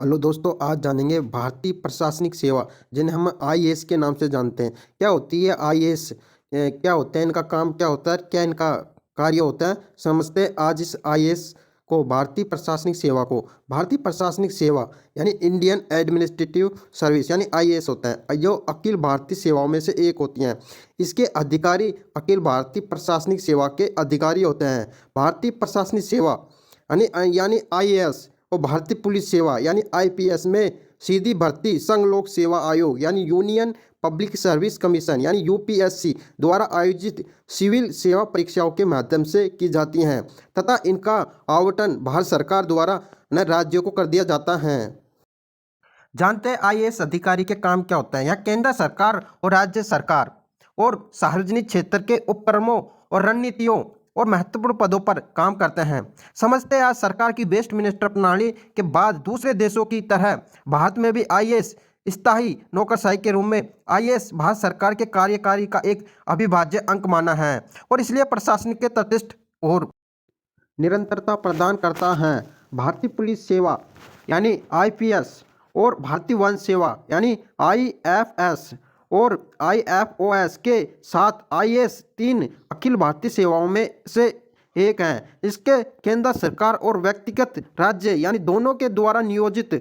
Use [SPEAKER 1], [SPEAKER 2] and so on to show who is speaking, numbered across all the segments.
[SPEAKER 1] Hello दोस्तों, आज जानेंगे भारतीय प्रशासनिक सेवा जिन्हें हम आईएएस के नाम से जानते हैं। क्या होती है आईएएस? क्या होता है इनका काम, क्या होता है, क्या इनका कार्य होता है, समझते हैं आज इस आईएएस को, भारतीय प्रशासनिक सेवा को। भारतीय प्रशासनिक सेवा यानी इंडियन एडमिनिस्ट्रेटिव सर्विस यानी आईएएस होता है, जो अखिल भारतीय सेवाओं में से एक होती हैं। इसके अधिकारी अखिल भारतीय प्रशासनिक सेवा के अधिकारी होते हैं। भारतीय प्रशासनिक सेवा यानी आईएएस और भारतीय पुलिस सेवा यानी आईपीएस में सीधी भर्ती संघ लोक सेवा आयोग यानी यूनियन पब्लिक सर्विस कमीशन यानी यूपीएससी द्वारा आयोजित सिविल सेवा परीक्षाओं के माध्यम से की जाती हैं तथा इनका आवंटन भारत सरकार द्वारा न राज्यों को कर दिया जाता है। जानते हैं आईएएस अधिकारी के काम क्या होता है। यहाँ केंद्र सरकार और राज्य सरकार और सार्वजनिक क्षेत्र के उपक्रमों और रणनीतियों और महत्वपूर्ण पदों पर काम करते हैं। समझते हैं आज सरकार की वेस्ट मिनिस्टर प्रणाली के बाद दूसरे देशों की तरह भारत में भी आईएएस स्थायी नौकरशाही के रूप में आईएएस भारत सरकार के कार्यकारी का एक अविभाज्य अंग माना है और इसलिए प्रशासनिक के तटस्थ और निरंतरता प्रदान करता है। भारतीय पुलिस सेवा यानी आईपीएस और भारतीय वन सेवा यानी आईएफएस और आईएफओएस के साथ आईएएस तीन अखिल भारतीय सेवाओं में से एक है। इसके केंद्र सरकार और व्यक्तिगत राज्य यानी दोनों के द्वारा नियोजित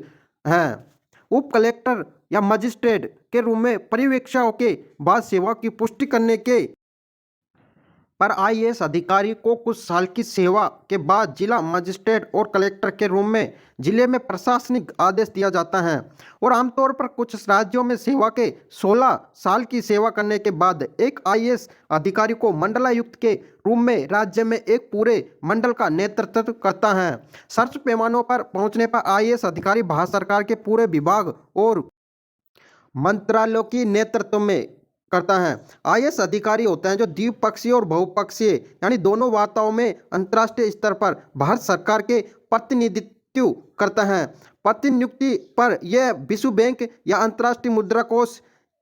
[SPEAKER 1] हैं। उप कलेक्टर या मजिस्ट्रेट के रूप में पर्यवेक्षकों के बाद सेवा की पुष्टि करने के पर आईएएस अधिकारी को कुछ साल की सेवा के बाद जिला मजिस्ट्रेट और कलेक्टर के रूप में जिले में प्रशासनिक आदेश दिया जाता है और आमतौर पर कुछ राज्यों में सेवा के 16 साल की सेवा करने के बाद एक आईएएस अधिकारी को मंडलायुक्त के रूप में राज्य में एक पूरे मंडल का नेतृत्व करता है। सर्च पैमानों पर पहुंचने पर आईएएस अधिकारी भारत सरकार के पूरे विभाग और मंत्रालयों की नेतृत्व में करता है। आईएएस अधिकारी होते हैं जो द्विपक्षीय और बहुपक्षीय यानी दोनों वार्ताओं में अंतर्राष्ट्रीय स्तर पर भारत सरकार के प्रतिनिधित्व करता है। प्रतिनियुक्ति पर यह विश्व बैंक या अंतर्राष्ट्रीय मुद्रा कोष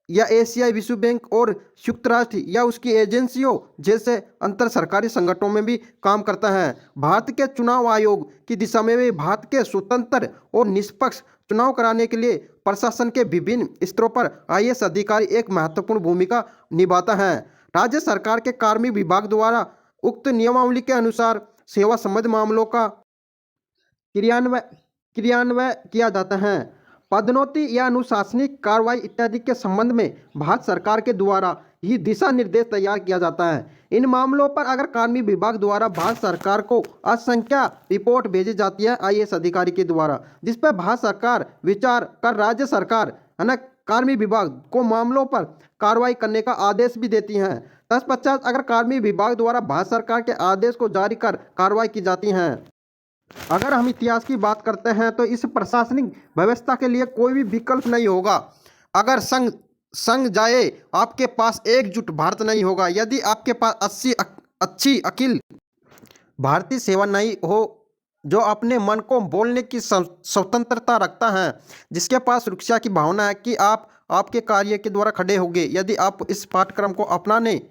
[SPEAKER 1] या एशियाई विश्व बैंक और संयुक्त राष्ट्र या उसकी एजेंसियों जैसे अंतर सरकारी संगठनों में भी काम करता है। भारत के चुनाव आयोग की दिशा में भी भारत के स्वतंत्र और निष्पक्ष चुनाव कराने के लिए प्रशासन के विभिन्न स्तरों पर आईएएस अधिकारी एक महत्वपूर्ण भूमिका निभाता है। राज्य सरकार के कार्मिक विभाग द्वारा उक्त नियमावली के अनुसार सेवा संबंधी मामलों का क्रियान्वय किया जाता है। पदोन्नति या अनुशासनिक कार्रवाई इत्यादि के संबंध में भारत सरकार के द्वारा ही दिशा निर्देश तैयार किया जाता है। इन मामलों पर अगर कार्मिक विभाग द्वारा भारत सरकार को असंख्य रिपोर्ट भेजी जाती है आईएएस अधिकारी के द्वारा, जिस पर भारत सरकार विचार कर राज्य सरकार है ना कार्मिक विभाग को मामलों पर कार्रवाई करने का आदेश भी देती हैं। तत्पश्चात अगर कार्मिक विभाग द्वारा भारत सरकार के आदेश को जारी कर कार्रवाई की जाती हैं। अगर हम इतिहास की बात करते हैं तो इस प्रशासनिक व्यवस्था के लिए कोई भी विकल्प नहीं होगा। अगर संग जाए आपके पास एकजुट भारत नहीं होगा। यदि आपके पास अच्छी अखिल भारतीय सेवा नहीं हो जो अपने मन को बोलने की स्वतंत्रता रखता है, जिसके पास सुरक्षा की भावना है कि आप आपके कार्य के द्वारा खड़े होंगे, यदि आप इस पाठ्यक्रम को अपनाने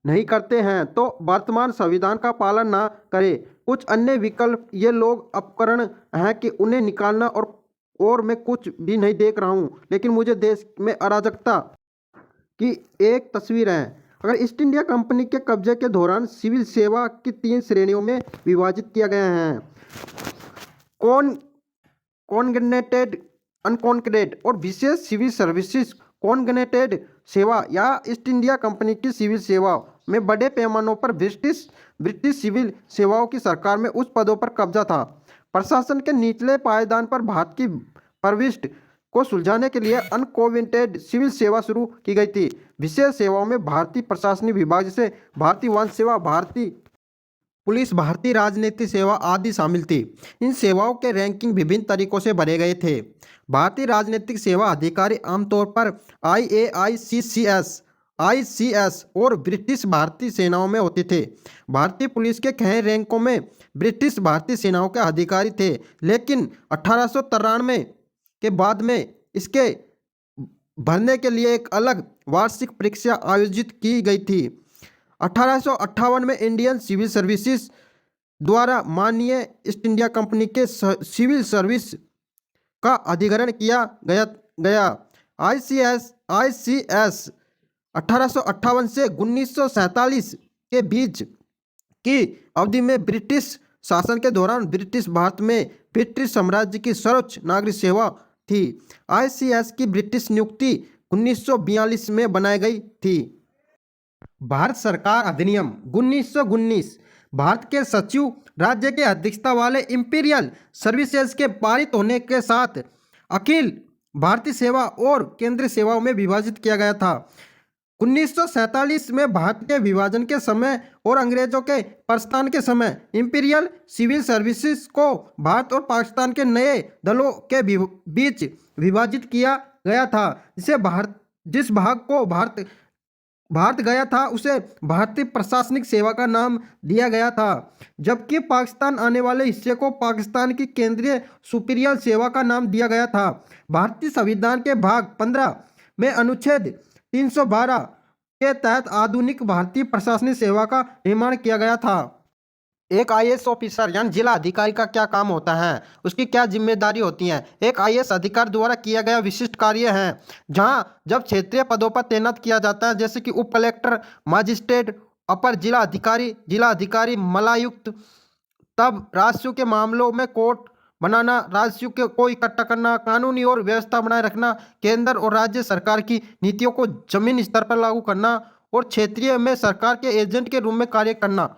[SPEAKER 1] नहीं करते हैं तो वर्तमान संविधान का पालन ना करें। कुछ अन्य विकल्प ये लोग उपकरण हैं कि उन्हें निकालना और मैं कुछ भी नहीं देख रहा हूँ, लेकिन मुझे देश में अराजकता की एक तस्वीर है। अगर ईस्ट इंडिया कंपनी के कब्जे के दौरान सिविल सेवा की 3 श्रेणियों में विभाजित किया गया है। कॉन्ग्रेनेटेड, अनकॉन्ग्रेनेटेड और विशेष सिविल सर्विसेज। कॉन्ग्रेनेटेड सेवा या ईस्ट इंडिया कंपनी की सिविल सेवा में बड़े पैमानों पर ब्रिटिश सिविल सेवाओं की सरकार में उच्च पदों पर कब्जा था। प्रशासन के निचले पायदान पर भारत की प्रविष्टि को सुलझाने के लिए अनकॉन्ग्रेनेटेड सिविल सेवा शुरू की गई थी। विशेष सेवाओं में भारतीय प्रशासनिक विभाग जैसे भारतीय वन सेवा, भारतीय पुलिस, भारतीय राजनीतिक सेवा आदि शामिल थी। इन सेवाओं के रैंकिंग विभिन्न तरीकों से भरे गए थे। भारतीय राजनीतिक सेवा अधिकारी आमतौर पर आईएआईसीसीएस, आईसीएस और ब्रिटिश भारतीय सेनाओं में होते थे। भारतीय पुलिस के कई रैंकों में ब्रिटिश भारतीय सेनाओं के अधिकारी थे, लेकिन 1893 के बाद में इसके भरने के लिए एक अलग वार्षिक परीक्षा आयोजित की गई थी। 1858 में इंडियन सिविल सर्विसेज द्वारा माननीय ईस्ट इंडिया कंपनी के सिविल सर्विस का अधिग्रहण किया गया गया ICS 1858 से 1947 के बीच की अवधि में ब्रिटिश शासन के दौरान ब्रिटिश भारत में ब्रिटिश साम्राज्य की सर्वोच्च नागरिक सेवा थी। ICS की ब्रिटिश नियुक्ति 1942 में बनाई गई थी। भारत सरकार अधिनियम 1919 भारत के सचिव राज्य के अध्यक्षता वाले इंपीरियल सर्विसेज के पारित होने के साथ अखिल भारतीय सेवा और केंद्रीय सेवाओं में विभाजित किया गया था। 1947 में भारत के विभाजन के समय और अंग्रेजों के प्रस्थान के समय इंपीरियल सिविल सर्विसेज को भारत और पाकिस्तान के नए दलों के बीच विभाजित किया गया था। जिस भाग को भारत गया था उसे भारतीय प्रशासनिक सेवा का नाम दिया गया था, जबकि पाकिस्तान आने वाले हिस्से को पाकिस्तान की केंद्रीय सुपीरियर सेवा का नाम दिया गया था। भारतीय संविधान के भाग 15 में अनुच्छेद 312 के तहत आधुनिक भारतीय प्रशासनिक सेवा का निर्माण किया गया था। एक IAS ऑफिसर यानी जिला अधिकारी का क्या काम होता है, उसकी क्या जिम्मेदारी होती है। एक IAS अधिकारी द्वारा किया गया विशिष्ट कार्य है जब क्षेत्रीय पदों पर तैनात किया जाता है, जैसे कि उप कलेक्टर, मजिस्ट्रेट, अपर जिला अधिकारी, मलायुक्त, तब राजस्व के मामलों में कोर्ट बनाना, राजस्व को इकट्ठा करना, कानूनी और व्यवस्था बनाए रखना, केंद्र और राज्य सरकार की नीतियों को जमीन स्तर पर लागू करना और क्षेत्रीय में सरकार के एजेंट के रूप में कार्य करना,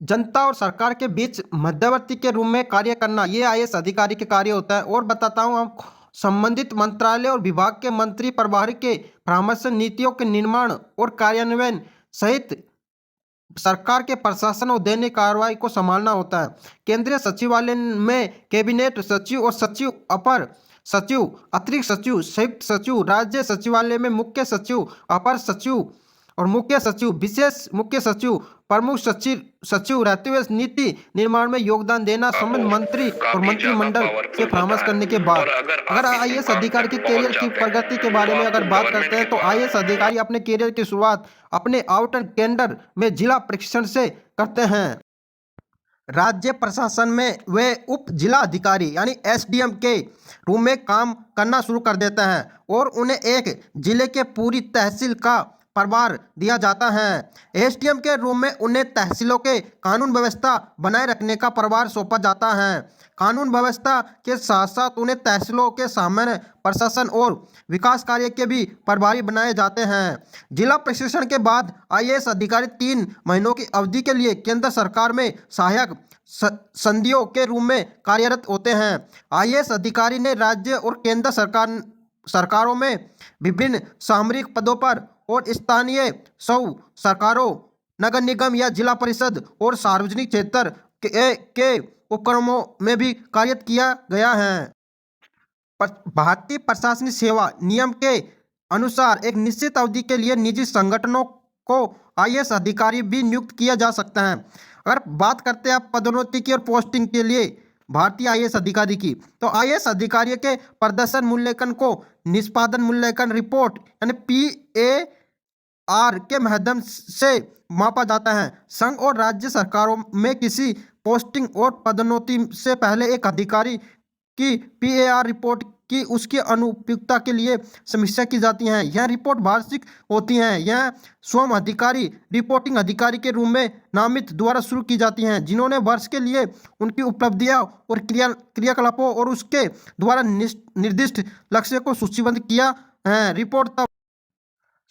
[SPEAKER 1] जनता और सरकार के बीच मध्यवर्ती के रूप में कार्य करना, ये IAS अधिकारी के कार्य होता है। और बताता हूँ आपको, संबंधित मंत्रालय और विभाग के मंत्री प्रभारी के परामर्श से नीतियों के निर्माण और कार्यान्वयन सहित सरकार के प्रशासन और दैनिक कार्रवाई को संभालना होता है। केंद्रीय सचिवालय में कैबिनेट सचिव और सचिव, अपर सचिव, अतिरिक्त सचिव, संयुक्त सचिव, राज्य सचिवालय में मुख्य सचिव, अपर सचिव और मुख्य सचिव, विशेष मुख्य सचिव, प्रमुख सचिव रहते हुए नीति निर्माण में योगदान देना संबंध मंत्री और मंत्रिमंडल से परामर्श करने के बाद। अगर IAS अधिकारी के कैरियर की प्रगति के बारे में अगर बात करते हैं तो IAS अधिकारी अपने कैरियर की शुरुआत अपने आउटर केडर में जिला प्रशिक्षण से करते हैं। राज्य प्रशासन में वे उप जिला अधिकारी यानी SDM के रूप में काम करना शुरू कर देते हैं और उन्हें एक जिले के पूरी तहसील का प्रभार दिया जाता है। SDM के रूप में उन्हें तहसीलों के कानून व्यवस्था बनाए रखने का प्रभार सौंपा जाता है। कानून व्यवस्था के साथ साथ उन्हें तहसीलों के सामान्य प्रशासन और विकास कार्य के भी प्रभारी बनाए जाते हैं। जिला प्रशिक्षण के बाद IAS अधिकारी 3 महीनों की अवधि के लिए केंद्र सरकार में सहायक संधियों के रूप में कार्यरत होते हैं। IAS अधिकारी ने राज्य और केंद्र सरकारों में विभिन्न सामरिक पदों पर और स्थानीय सरकारों, नगर निगम या जिला परिषद और सार्वजनिक क्षेत्र के उपक्रमों में भी कार्यरत किया गया है। भारतीय प्रशासनिक सेवा नियम के अनुसार एक निश्चित अवधि के लिए निजी संगठनों को IAS अधिकारी भी नियुक्त किया जा सकता है। अगर बात करते हैं आप पदोन्नति की और पोस्टिंग के लिए भारतीय IAS अधिकारी की, तो IAS अधिकारी के प्रदर्शन मूल्यांकन को निष्पादन मूल्यांकन रिपोर्ट यानी PAR के माध्यम से मापा जाता है। संघ और राज्य सरकारों में किसी पोस्टिंग और पदोन्नति से पहले एक अधिकारी की PAR रिपोर्ट की उसकी अनुपयुक्तता के लिए समीक्षा की जाती है। यह रिपोर्ट वार्षिक होती है। यह स्वयं अधिकारी रिपोर्टिंग अधिकारी के रूप में नामित द्वारा शुरू की जाती हैं, जिन्होंने वर्ष के लिए उनकी उपलब्धियां और क्रियाकलापों और उसके द्वारा निर्दिष्ट लक्ष्य को सूचीबद्ध किया है। रिपोर्ट तब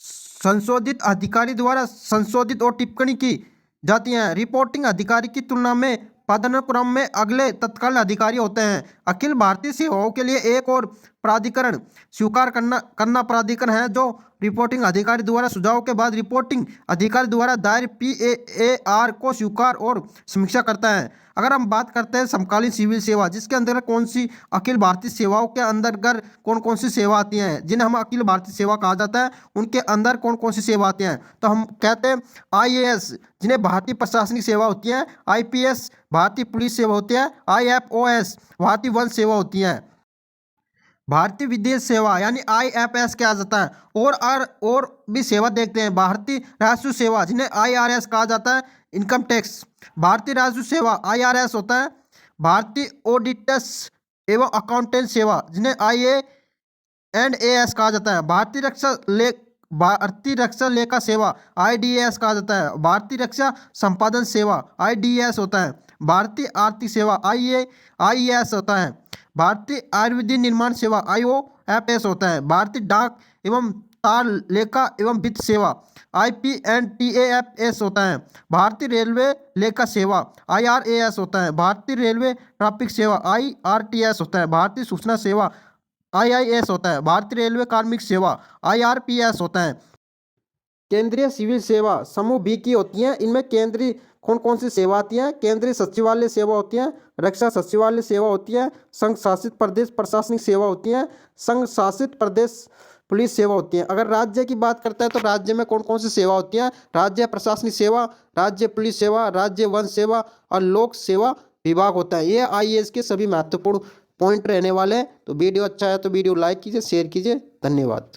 [SPEAKER 1] संशोधित अधिकारी द्वारा संशोधित और टिप्पणी की जाती है। रिपोर्टिंग अधिकारी की तुलना में पदानुक्रम में अगले तत्काल अधिकारी होते हैं। अखिल भारतीय सेवाओं के लिए एक और प्राधिकरण स्वीकार करना प्राधिकरण है जो रिपोर्टिंग अधिकारी द्वारा सुझाव के बाद रिपोर्टिंग अधिकारी द्वारा दायर PAR को स्वीकार और समीक्षा करता है। अगर हम बात करते हैं समकालीन सिविल सेवा, जिसके अंतर्गत कौन सी अखिल भारतीय सेवाओं के अंतर्गत कौन कौन सी सेवा आती हैं, जिन्हें हम अखिल भारतीय सेवा कहा जाता है, उनके अंदर कौन कौन सी सेवा आती हैं, तो हम कहते हैं IAS जिन्हें भारतीय प्रशासनिक सेवा होती है, IPS भारतीय पुलिस सेवा होती है, IFOS भारतीय वन सेवा होती है, भारतीय विदेश सेवा यानी IFS कहा जाता है, और भी सेवा देखते हैं। भारतीय राजस्व सेवा जिन्हें IRS कहा जाता है, इनकम टैक्स भारतीय राजस्व सेवा IRS होता है। भारतीय ऑडिटर्स एवं अकाउंटेंट सेवा जिन्हें IAS कहा जाता है। भारतीय रक्षा लेखा सेवा IDAS कहा जाता है। भारतीय रक्षा संपादन सेवा IDAS होता है। भारतीय आर्थिक सेवा IAS होता है। भारतीय आयुर्वेदिक निर्माण सेवा IOFS होता है। भारतीय डाक एवं तार लेखा एवं वित्त सेवा IPNTAFS होता है। भारतीय रेलवे लेखा सेवा IRAS होता है। भारतीय रेलवे ट्रैफिक सेवा IRTS होता है। भारतीय सूचना सेवा IIS होता है। भारतीय रेलवे कार्मिक सेवा IRPS होता है। केंद्रीय सिविल सेवा समूह बी की होती हैं। इनमें केंद्रीय कौन कौन सी सेवा आती है? केंद्रीय सचिवालय सेवा होती है, रक्षा सचिवालय सेवा होती है, संघ शासित प्रदेश प्रशासनिक सेवा होती है, संघ शासित प्रदेश पुलिस सेवा होती है। अगर राज्य की बात करते हैं तो राज्य में कौन कौन सी सेवा होती है? राज्य प्रशासनिक सेवा, राज्य पुलिस सेवा, राज्य वन सेवा और लोक सेवा विभाग होता है। ये IAS के सभी महत्वपूर्ण पॉइंट रहने वाले हैं। तो वीडियो अच्छा है तो वीडियो लाइक कीजिए, शेयर कीजिए। धन्यवाद।